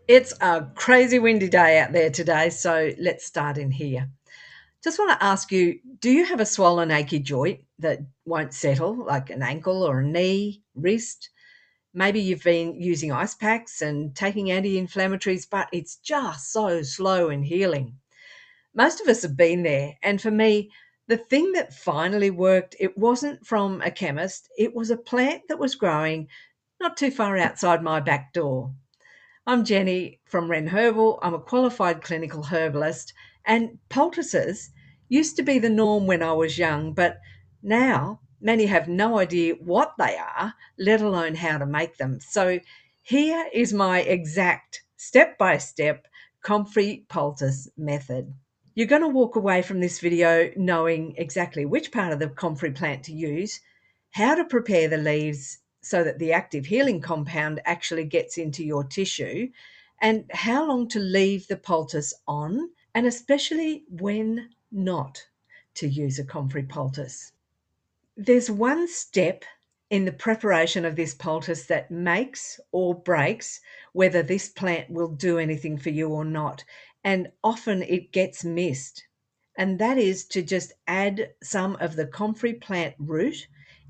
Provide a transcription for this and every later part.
It's a crazy windy day out there today, so let's start in here. Just want to ask you, do you have a swollen, achy joint that won't settle, like an ankle or a knee, wrist? Maybe you've been using ice packs and taking anti inflammatories, but it's just so slow in healing. Most of us have been there. And for me, the thing that finally worked, it wasn't from a chemist, it was a plant that was growing not too far outside my back door. I'm Jenni from Wren Herbal. I'm a qualified clinical herbalist, and poultices used to be the norm when I was young, but now many have no idea what they are, let alone how to make them. So here is my exact step by step Comfrey Poultice method. You're going to walk away from this video knowing exactly which part of the comfrey plant to use, how to prepare the leaves so that the active healing compound actually gets into your tissue, and how long to leave the poultice on, and especially when not to use a comfrey poultice. There's one step in the preparation of this poultice that makes or breaks whether this plant will do anything for you or not. And often it gets missed. And that is to just add some of the comfrey plant root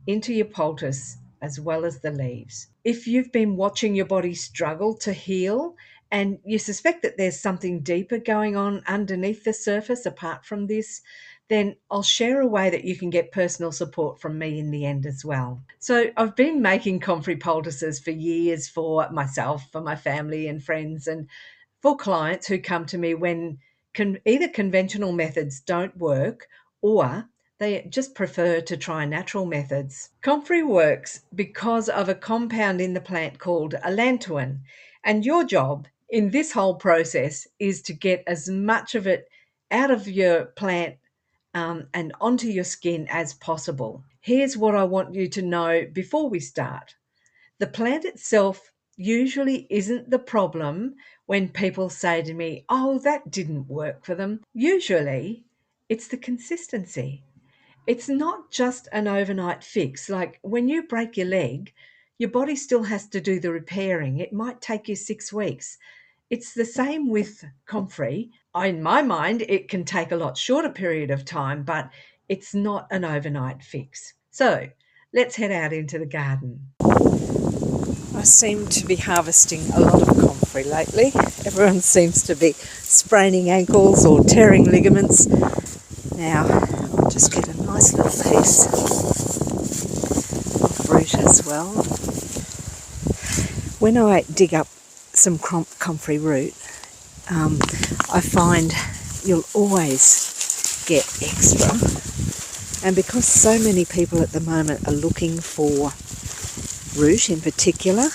into your poultice as well as the leaves. If you've been watching your body struggle to heal and you suspect that there's something deeper going on underneath the surface apart from this, then I'll share a way that you can get personal support from me in the end as well. So I've been making comfrey poultices for years for myself, for my family and friends, and for clients who come to me when either conventional methods don't work or they just prefer to try natural methods. Comfrey works because of a compound in the plant called allantoin, and your job in this whole process is to get as much of it out of your plant and onto your skin as possible. Here's what I want you to know before we start. The plant itself usually isn't the problem when people say to me, oh, that didn't work for them. Usually it's the consistency. It's not just an overnight fix. Like when you break your leg, your body still has to do the repairing. It might take you 6 weeks. It's the same with comfrey. In my mind, it can take a lot shorter period of time, but it's not an overnight fix. So let's head out into the garden. I seem to be harvesting a lot of comfrey lately. Everyone seems to be spraining ankles or tearing ligaments. Now, I'll just get a nice little piece of root as well. When I dig up some comfrey root, I find you'll always get extra. And because so many people at the moment are looking for root in particular,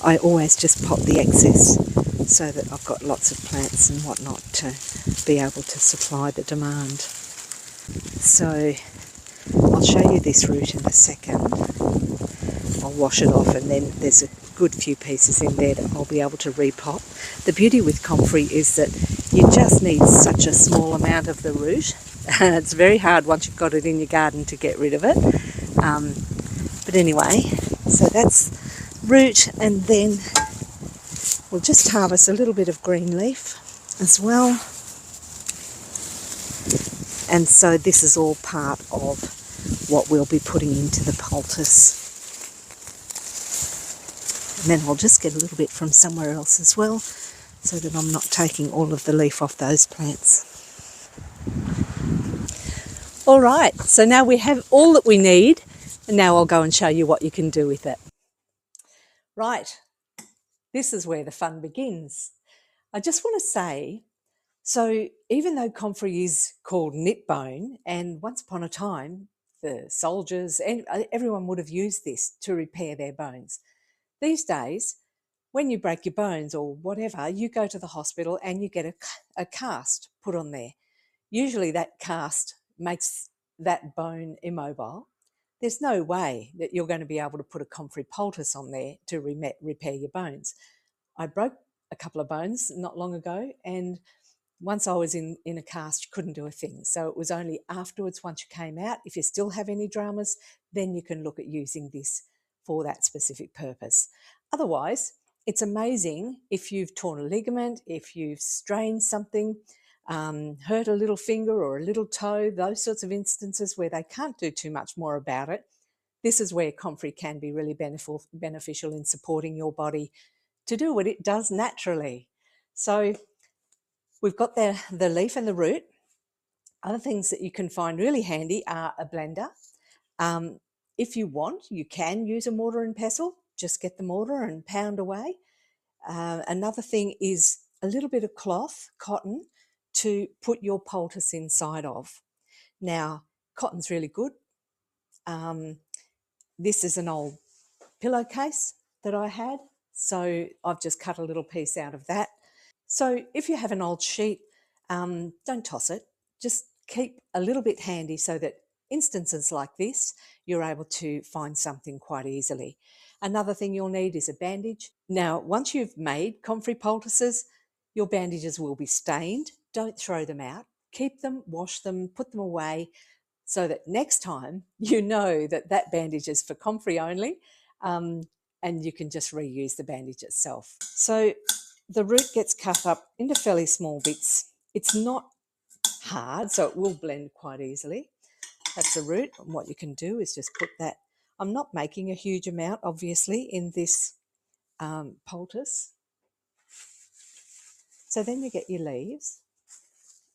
I always just pop the excess so that I've got lots of plants and whatnot to be able to supply the demand. So I'll show you this root in a second. I'll wash it off, and then there's a good few pieces in there that I'll be able to repop. The beauty with comfrey is that you just need such a small amount of the root, and it's very hard once you've got it in your garden to get rid of it. But anyway, so that's root, and then we'll just harvest a little bit of green leaf as well. And so this is all part of what we'll be putting into the poultice. And then I'll just get a little bit from somewhere else as well, so that I'm not taking all of the leaf off those plants. All right, so now we have all that we need, and now I'll go and show you what you can do with it. Right, this is where the fun begins. I just want to say, so even though comfrey is called knit bone, and once upon a time the soldiers and everyone would have used this to repair their bones. These days, when you break your bones or whatever, you go to the hospital and you get a cast put on there. Usually that cast makes that bone immobile. There's no way that you're going to be able to put a comfrey poultice on there to repair your bones. I broke a couple of bones not long ago, and once I was in a cast, you couldn't do a thing. So it was only afterwards, once you came out, if you still have any dramas, then you can look at using this for that specific purpose. Otherwise, It's amazing if you've torn a ligament, if you've strained something, hurt a little finger or a little toe, those sorts of instances where they can't do too much more about it. This is where Comfrey can be really beneficial in supporting your body to do what it does naturally. So we've got the leaf and the root. Other things that you can find really handy are a blender. If you want, you can use a mortar and pestle. Just get the mortar and pound away. Another thing is a little bit of cloth, cotton, to put your poultice inside of. Now, cotton's really good. This is an old pillowcase that I had, so I've just cut a little piece out of that. So if you have an old sheet, don't toss it. Just keep a little bit handy so that instances like this, you're able to find something quite easily. Another thing you'll need is a bandage. Now, once you've made Comfrey poultices, your bandages will be stained. Don't throw them out. Keep them, wash them, put them away so that next time you know that that bandage is for Comfrey only, and you can just reuse the bandage itself. So the root gets cut up into fairly small bits. It's not hard, so it will blend quite easily. That's the root, and what you can do is just put that. I'm not making a huge amount, obviously, in this poultice. So then you get your leaves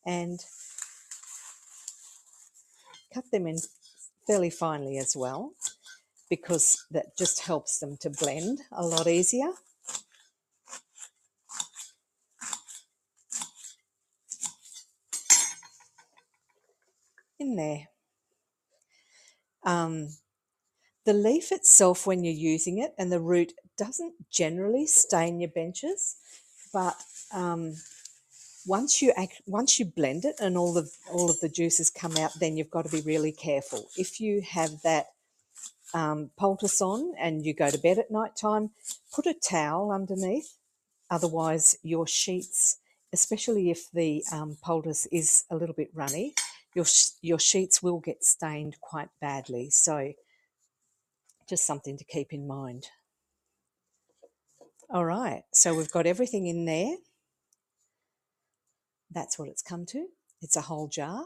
and cut them in fairly finely as well, because that just helps them to blend a lot easier. In there. The leaf itself, when you're using it, and the root doesn't generally stain your benches, but once you blend it and all of the juices come out, then you've got to be really careful. If you have that poultice on and you go to bed at night time, put a towel underneath. Otherwise, your sheets, especially if the poultice is a little bit runny, your sheets will get stained quite badly. So just something to keep in mind. All right, so we've got everything in there. That's what it's come to. It's a whole jar.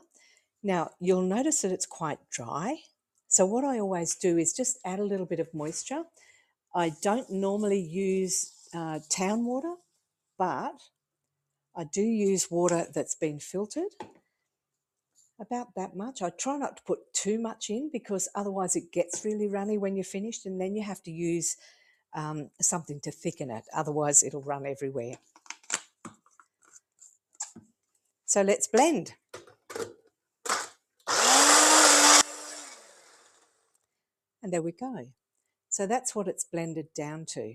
Now, you'll notice that it's quite dry. So what I always do is just add a little bit of moisture. I don't normally use town water, but I do use water that's been filtered, about that much. I try not to put too much in because otherwise it gets really runny when you're finished, and then you have to use something to thicken it. Otherwise it'll run everywhere. So let's blend. And there we go. So that's what it's blended down to.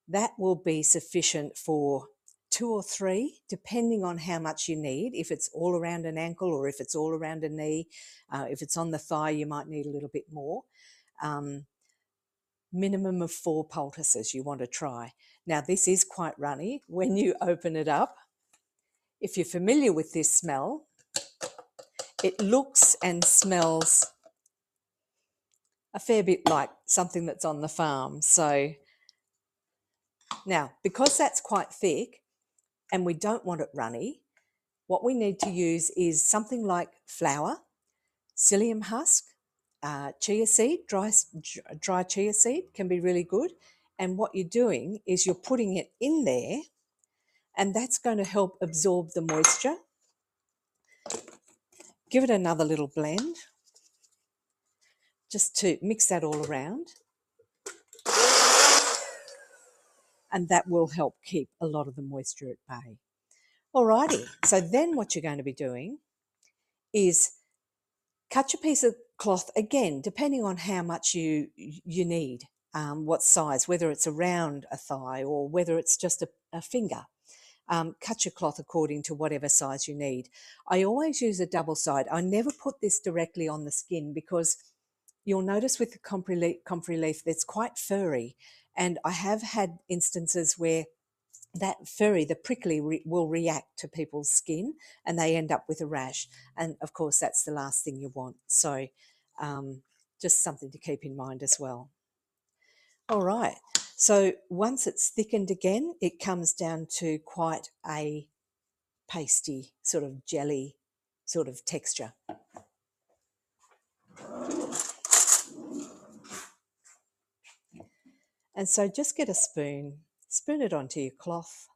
That will be sufficient for 2 or 3, depending on how much you need. If it's all around an ankle or if it's all around a knee, if it's on the thigh, you might need a little bit more. Minimum of 4 poultices you want to try. Now, this is quite runny. When you open it up, if you're familiar with this smell, it looks and smells a fair bit like something that's on the farm. So now, because that's quite thick and we don't want it runny, what we need to use is something like flour, psyllium husk, chia seed, dry chia seed can be really good. And what you're doing is you're putting it in there, and that's going to help absorb the moisture. Give it another little blend just to mix that all around. And that will help keep a lot of the moisture at bay. Alrighty, so then what you're going to be doing is cut your piece of cloth, again, depending on how much you need, what size, whether it's around a thigh or whether it's just a finger. Cut your cloth according to whatever size you need. I always use a double side. I never put this directly on the skin because you'll notice with the comfrey leaf, it's quite furry. And I have had instances where that furry, the prickly, will react to people's skin and they end up with a rash. And of course, that's the last thing you want. So just something to keep in mind as well. All right, So once it's thickened again, it comes down to quite a pasty sort of jelly sort of texture. And so just get a spoon it onto your cloth.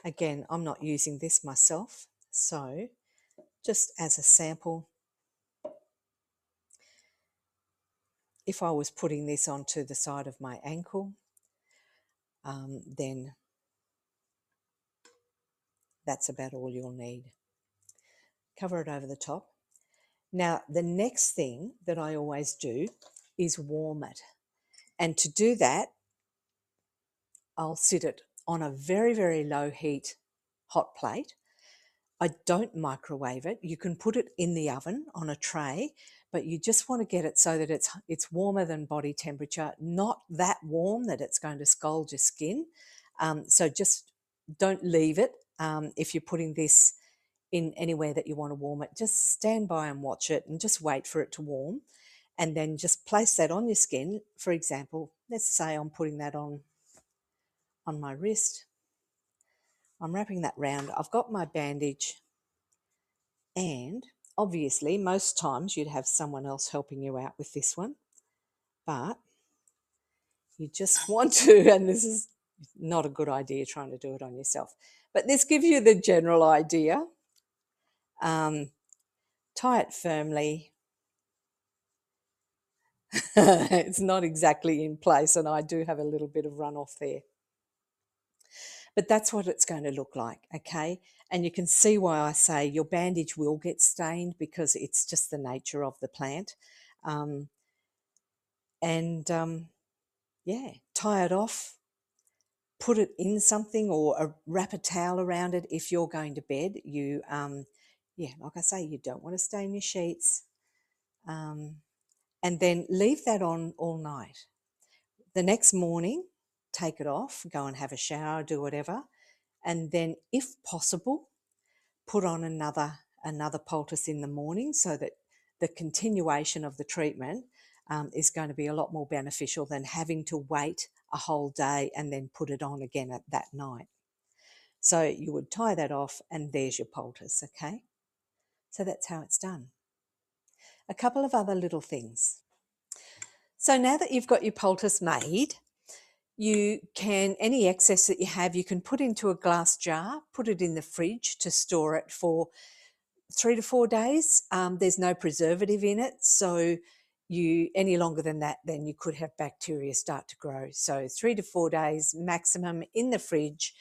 Again, I'm not using this myself, so just as a sample, if I was putting this onto the side of my ankle, then that's about all you'll need. Cover it over the top. Now, the next thing that I always do is warm it. And to do that, I'll sit it on a very, very low heat hot plate. I don't microwave it. You can put it in the oven on a tray, but you just want to get it so that it's warmer than body temperature, not that warm that it's going to scald your skin. So just don't leave it if you're putting this in anywhere that you want to warm it. Just stand by and watch it and just wait for it to warm. And then just place that on your skin. For example, let's say I'm putting that on my wrist. I'm wrapping that round. I've got my bandage, and obviously most times you'd have someone else helping you out with this one, but you just want to, and this is not a good idea trying to do it on yourself, but this gives you the general idea. Tie it firmly. It's not exactly in place, and I do have a little bit of runoff there. But that's what it's going to look like, okay? And you can see why I say your bandage will get stained, because it's just the nature of the plant. Yeah, tie it off, put it in something, or wrap a towel around it if you're going to bed. You, like I say, you don't want to stain your sheets. And then leave that on all night. The next morning, take it off, go and have a shower, do whatever. And then, if possible, put on another poultice in the morning, so that the continuation of the treatment is going to be a lot more beneficial than having to wait a whole day and then put it on again at that night. So you would tie that off, and there's your poultice, okay? So that's how it's done. A couple of other little things. So now that you've got your poultice made, you can, any excess that you have, you can put into a glass jar, put it in the fridge to store it for 3 to 4 days. There's no preservative in it, so you any longer than that, then you could have bacteria start to grow. So 3 to 4 days maximum in the fridge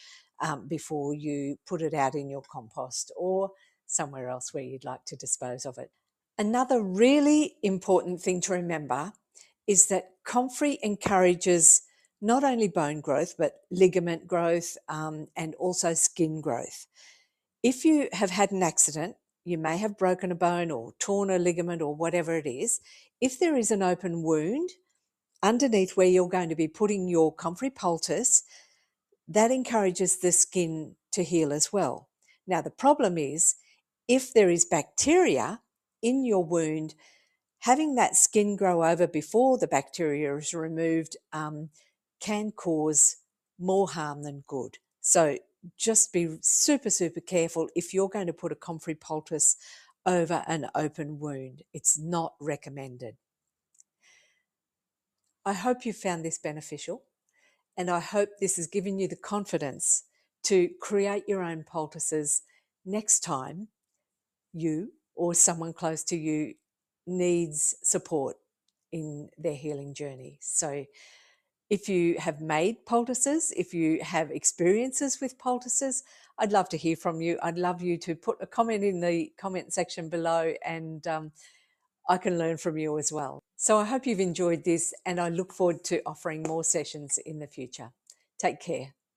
before you put it out in your compost or somewhere else where you'd like to dispose of it. Another really important thing to remember is that Comfrey encourages not only bone growth, but ligament growth and also skin growth. If you have had an accident, you may have broken a bone or torn a ligament or whatever it is. If there is an open wound underneath where you're going to be putting your Comfrey Poultice, that encourages the skin to heal as well. Now, the problem is, if there is bacteria in your wound, having that skin grow over before the bacteria is removed can cause more harm than good. So just be super, super careful if you're going to put a Comfrey Poultice over an open wound. It's not recommended. I hope you found this beneficial, and I hope this has given you the confidence to create your own poultices next time you or someone close to you needs support in their healing journey. So if you have made poultices, if you have experiences with poultices, I'd love to hear from you. I'd love you to put a comment in the comment section below, and I can learn from you as well. So I hope you've enjoyed this, and I look forward to offering more sessions in the future. Take care.